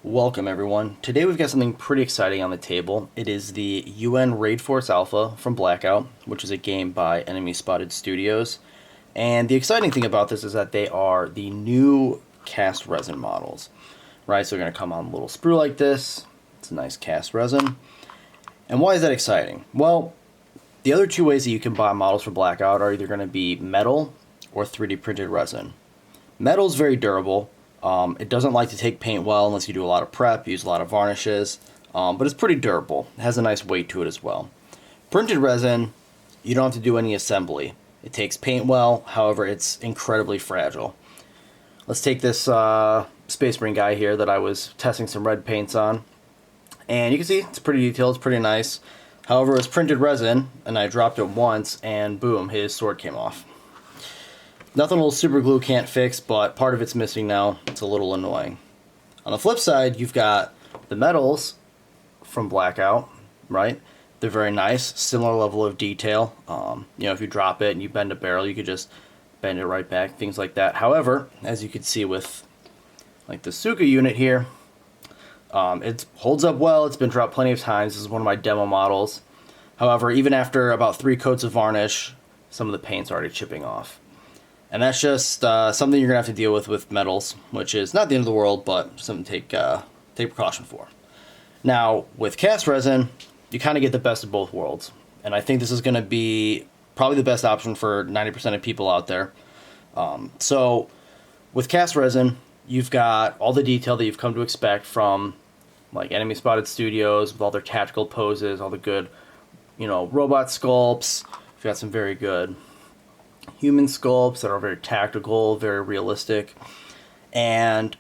Welcome everyone. Today we've got something pretty exciting on the table. It is the UN Raid Force Alpha from BLKOUT, which is a game by Enemy Spotted Studios. And the exciting thing about this is that they are the new cast resin models. Right, so they're going to come on a little sprue like this. It's a nice cast resin. And why is that exciting? Well, the other two ways that you can buy models for BLKOUT are either going to be metal or 3D printed resin. Metal is very durable. It doesn't like to take paint well unless you do a lot of prep, use a lot of varnishes, but it's pretty durable. It has a nice weight to it as well. Printed resin, you don't have to do any assembly. It takes paint well, however, it's incredibly fragile. Let's take this Space Marine guy here that I was testing some red paints on, and you can see it's pretty detailed, it's pretty nice. However, it's printed resin, and I dropped it once, and boom, his sword came off. Nothing a little super glue can't fix, but part of it's missing now. It's a little annoying. On the flip side, you've got the metals from BLKOUT, right? They're very nice, similar level of detail. You know, if you drop it and you bend a barrel, you could just bend it right back, things like that. However, as you can see with like the Suka unit here, it holds up well. It's been dropped plenty of times. This is one of my demo models. However, even after about 3 coats of varnish, some of the paint's already chipping off. And that's just something you're going to have to deal with metals, which is not the end of the world, but something to take precaution for. Now, with cast resin, you kind of get the best of both worlds. And I think this is going to be probably the best option for 90% of people out there. So, with cast resin, you've got all the detail that you've come to expect from like Enemy Spotted Studios with all their tactical poses, all the good, you know, robot sculpts. You've got some very good human sculpts that are very tactical, very realistic, and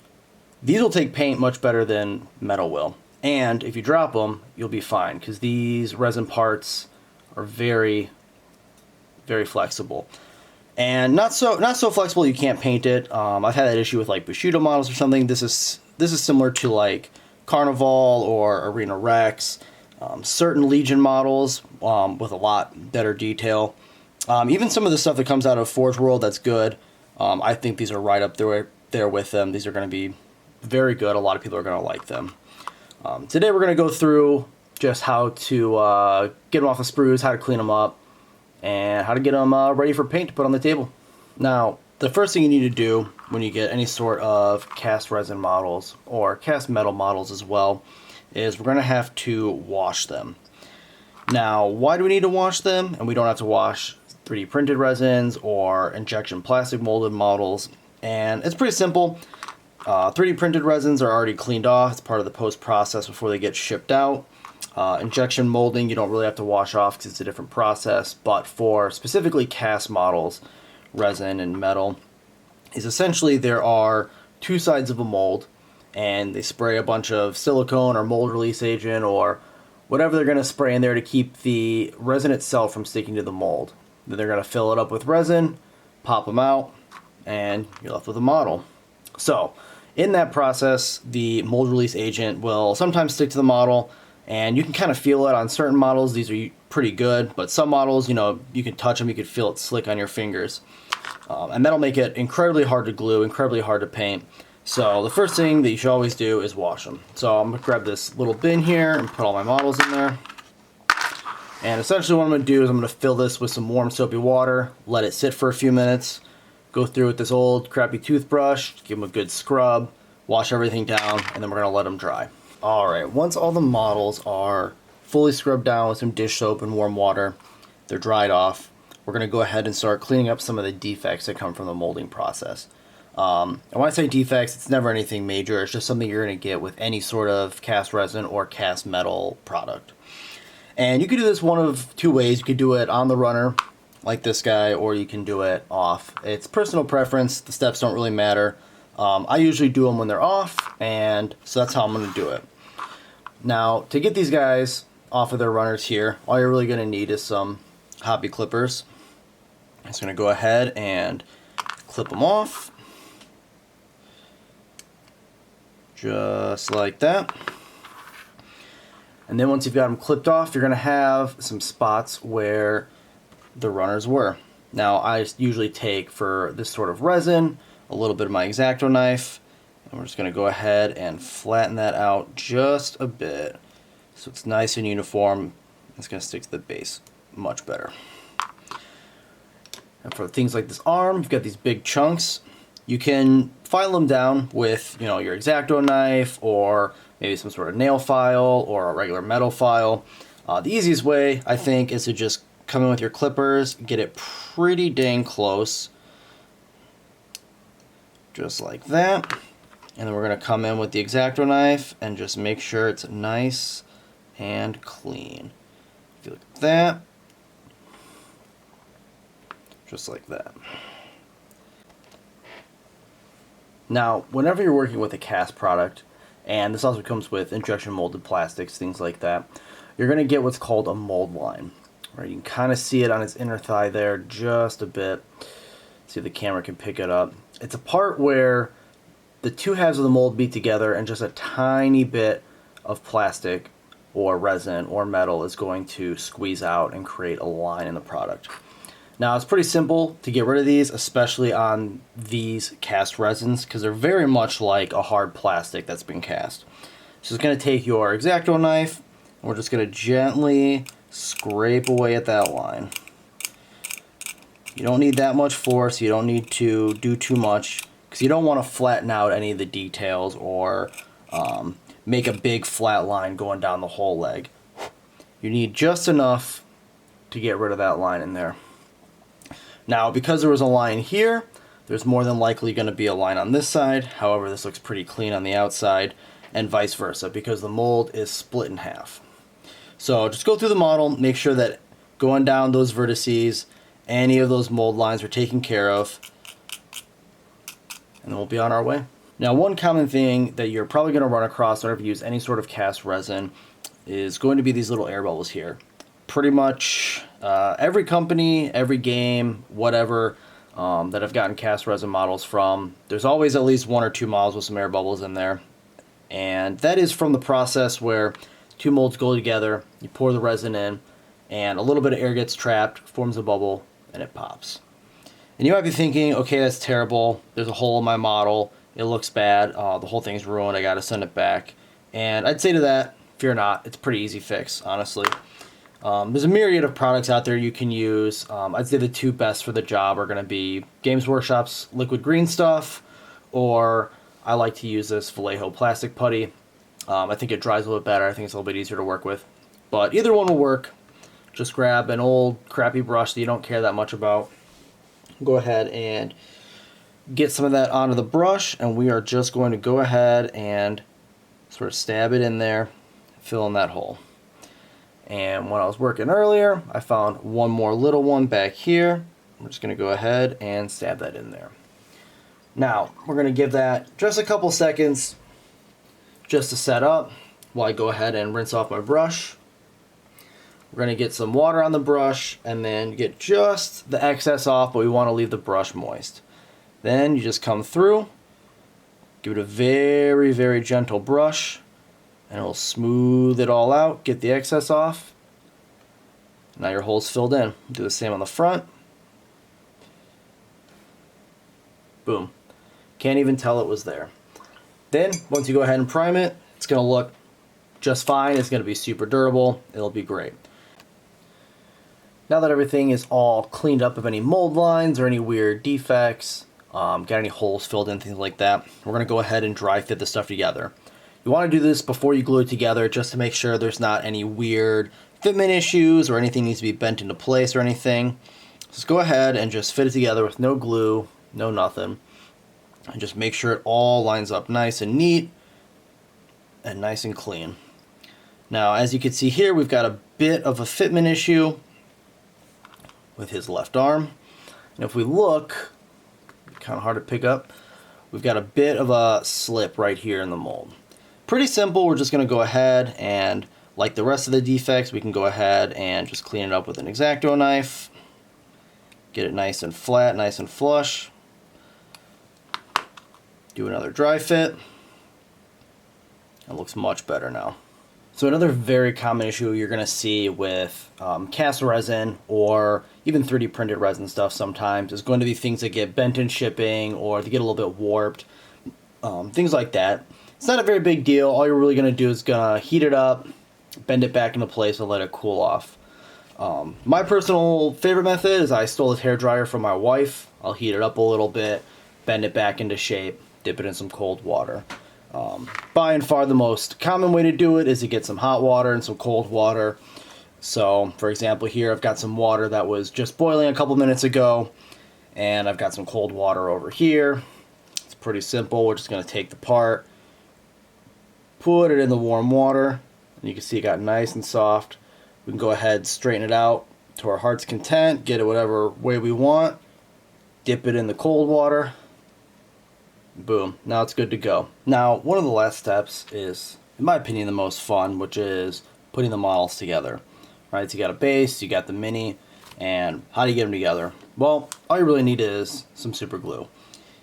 these will take paint much better than metal will. And if you drop them, you'll be fine because these resin parts are very, very flexible, and not so flexible you can't paint it. I've had that issue with like Bushido models or something. This is similar to like Carnival or Arena Rex, certain Legion models with a lot better detail. Even some of the stuff that comes out of Forge World that's good, I think these are right up there with them. These are going to be very good. A lot of people are going to like them. Today we're going to go through just how to get them off the sprues, how to clean them up, and how to get them ready for paint to put on the table. Now, the first thing you need to do when you get any sort of cast resin models, or cast metal models as well, is we're going to have to wash them. Now, why do we need to wash them? And we don't have to wash 3D printed resins or injection plastic molded models. And it's pretty simple. 3D printed resins are already cleaned off. It's part of the post process before they get shipped out. Injection molding, you don't really have to wash off because it's a different process. But for specifically cast models, resin and metal, is essentially there are 2 sides of a mold, and they spray a bunch of silicone or mold release agent or whatever they're going to spray in there to keep the resin itself from sticking to the mold. Then they're going to fill it up with resin, pop them out, and you're left with a model. So, in that process, the mold release agent will sometimes stick to the model, and you can kind of feel it on certain models. These are pretty good, but some models, you know, you can touch them, you can feel it slick on your fingers. And that'll make it incredibly hard to glue, incredibly hard to paint. So the first thing that you should always do is wash them. So I'm going to grab this little bin here and put all my models in there. And essentially what I'm going to do is I'm going to fill this with some warm soapy water, let it sit for a few minutes, go through with this old crappy toothbrush, give them a good scrub, wash everything down, and then we're going to let them dry. Alright, once all the models are fully scrubbed down with some dish soap and warm water, they're dried off, we're going to go ahead and start cleaning up some of the defects that come from the molding process. And when I say defects, it's never anything major. It's just something you're going to get with any sort of cast resin or cast metal product. And you can do this one of 2 ways. You could do it on the runner, like this guy, or you can do it off. It's personal preference. The steps don't really matter. I usually do them when they're off, and so that's how I'm going to do it. Now, to get these guys off of their runners here, all you're really going to need is some hobby clippers. I'm just going to go ahead and clip them off. Just like that. And then once you've got them clipped off, you're going to have some spots where the runners were. Now I usually take, for this sort of resin, a little bit of my X-Acto knife, and And we're just going to go ahead and flatten that out just a bit so it's nice and uniform. It's going to stick to the base much better. And for things like this arm, you've got these big chunks. You can file them down with, you know, your X-Acto knife or maybe some sort of nail file or a regular metal file. The easiest way, I think, is to just come in with your clippers, get it pretty dang close, just like that. And then we're going to come in with the X-Acto knife and just make sure it's nice and clean. If you look at that, just like that. Now, whenever you're working with a cast product, and this also comes with injection molded plastics, things like that, you're going to get what's called a mold line. Right? You can kind of see it on its inner thigh there just a bit. See if the camera can pick it up. It's a part where the two halves of the mold meet together and just a tiny bit of plastic or resin or metal is going to squeeze out and create a line in the product. Now, it's pretty simple to get rid of these, especially on these cast resins, because they're very much like a hard plastic that's been cast. So it's going to take your X-Acto knife, and we're just going to gently scrape away at that line. You don't need that much force, you don't need to do too much, because you don't want to flatten out any of the details or make a big flat line going down the whole leg. You need just enough to get rid of that line in there. Now, because there was a line here, there's more than likely going to be a line on this side. However, this looks pretty clean on the outside, and vice versa, because the mold is split in half. So just go through the model, make sure that going down those vertices, any of those mold lines are taken care of, and then we'll be on our way. Now, one common thing that you're probably going to run across whenever you use any sort of cast resin is going to be these little air bubbles here. Pretty much every company, every game, whatever that I've gotten cast resin models from, there's always at least 1 or 2 models with some air bubbles in there. And that is from the process where two molds go together, you pour the resin in, and a little bit of air gets trapped, forms a bubble, and it pops. And you might be thinking, okay, that's terrible. There's a hole in my model. It looks bad. The whole thing's ruined. I got to send it back. And I'd say to that, fear not. It's a pretty easy fix, honestly. There's a myriad of products out there you can use. I'd say the two best for the job are going to be Games Workshop's liquid green stuff, or I like to use this Vallejo plastic putty. I think it dries a little bit better. I think it's a little bit easier to work with. But either one will work. Just grab an old crappy brush that you don't care that much about. Go ahead and get some of that onto the brush, and we are just going to go ahead and sort of stab it in there, fill in that hole. And when I was working earlier, I found one more little one back here. I'm just going to go ahead and stab that in there. Now, we're going to give that just a couple seconds just to set up while I go ahead and rinse off my brush. We're going to get some water on the brush and then get just the excess off, but we want to leave the brush moist. Then you just come through, give it a very, very gentle brush, and it'll smooth it all out, get the excess off. Now your hole's filled in. Do the same on the front. Boom. Can't even tell it was there. Then, once you go ahead and prime it, it's going to look just fine. It's going to be super durable. It'll be great. Now that everything is all cleaned up of any mold lines or any weird defects, got any holes filled in, things like that, we're going to go ahead and dry fit the stuff together. You want to do this before you glue it together just to make sure there's not any weird fitment issues or anything needs to be bent into place or anything. Just go ahead and just fit it together with no glue, no nothing. And just make sure it all lines up nice and neat and nice and clean. Now, as you can see here, we've got a bit of a fitment issue with his left arm. And if we look, kind of hard to pick up, we've got a bit of a slip right here in the mold. Pretty simple. We're just going to go ahead and, like the rest of the defects, we can go ahead and just clean it up with an X-Acto knife. Get it nice and flat, nice and flush. Do another dry fit. It looks much better now. So another very common issue you're going to see with cast resin or even 3D printed resin stuff sometimes is going to be things that get bent in shipping or they get a little bit warped. things like that. It's not a very big deal. All you're really going to do is gonna heat it up, bend it back into place, and let it cool off. My personal favorite method is I stole this hairdryer from my wife. I'll heat it up a little bit, bend it back into shape, dip it in some cold water. By and far the most common way to do it is to get some hot water and some cold water. So, for example, here I've got some water that was just boiling a couple minutes ago, and I've got some cold water over here. It's pretty simple. We're just going to take the part, put it in the warm water, and you can see it got nice and soft. We can go ahead, straighten it out to our heart's content, get it whatever way we want, dip it in the cold water, boom, now it's good to go. Now, one of the last steps is, in my opinion, the most fun, which is putting the models together. Right, so you got a base, you got the mini, and how do you get them together? Well, all you really need is some super glue.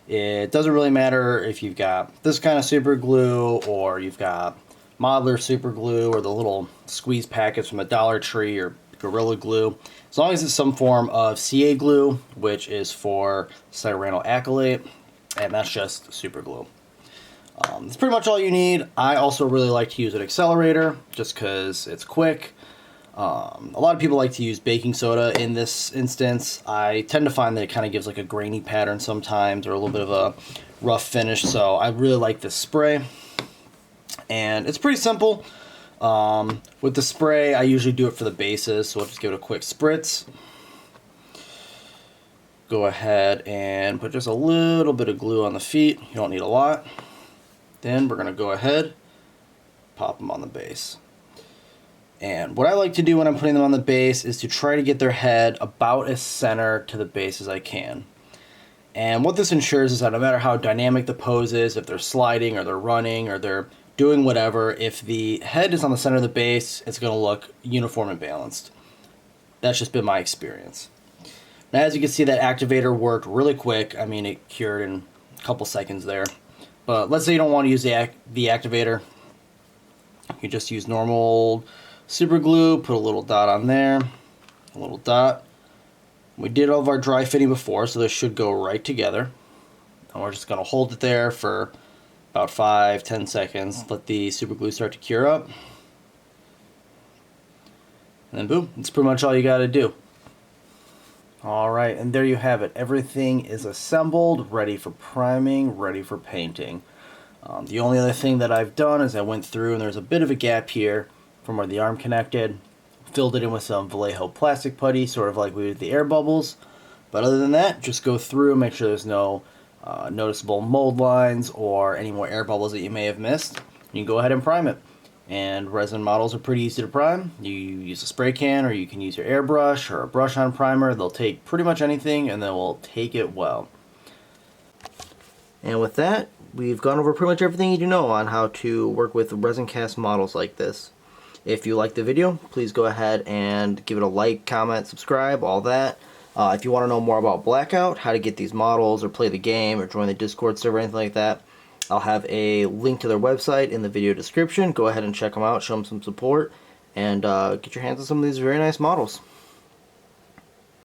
It doesn't really matter if you've got this kind of super glue or you've got modeler super glue or the little squeeze packets from a Dollar Tree or Gorilla Glue. As long as it's some form of CA glue, which is for cyanoacrylate, and that's just super glue. That's pretty much all you need. I also really like to use an accelerator just because it's quick. A lot of people like to use baking soda in this instance. I tend to find that it kind of gives like a grainy pattern sometimes or a little bit of a rough finish, so I really like this spray. And it's pretty simple. With the spray, I usually do it for the bases, so I'll just give it a quick spritz. Go ahead and put just a little bit of glue on the feet. You don't need a lot. Then we're going to go ahead, pop them on the base. And what I like to do when I'm putting them on the base is to try to get their head about as center to the base as I can. And what this ensures is that no matter how dynamic the pose is, if they're sliding or they're running or they're doing whatever, if the head is on the center of the base, it's going to look uniform and balanced. That's just been my experience. Now, as you can see, that activator worked really quick. I mean, it cured in a couple seconds there. But let's say you don't want to use the activator. You just use normal super glue, put a little dot on there, a little dot. We did all of our dry fitting before, so this should go right together. And we're just going to hold it there for about 5-10 seconds, let the super glue start to cure up. And then boom, that's pretty much all you got to do. Alright, and there you have it. Everything is assembled, ready for priming, ready for painting. The only other thing that I've done is I went through and there's a bit of a gap here from where the arm connected. Filled it in with some Vallejo plastic putty, sort of like we did the air bubbles. But other than that, just go through, make sure there's no noticeable mold lines or any more air bubbles that you may have missed. You can go ahead and prime it. And resin models are pretty easy to prime. You use a spray can or you can use your airbrush or a brush-on primer. They'll take pretty much anything and they will take it well. And with that, we've gone over pretty much everything you need to know on how to work with resin cast models like this. If you liked the video, please go ahead and give it a like, comment, subscribe, all that. If you want to know more about BLKOUT, how to get these models or play the game or join the Discord server or anything like that, I'll have a link to their website in the video description. Go ahead and check them out, show them some support, and get your hands on some of these very nice models.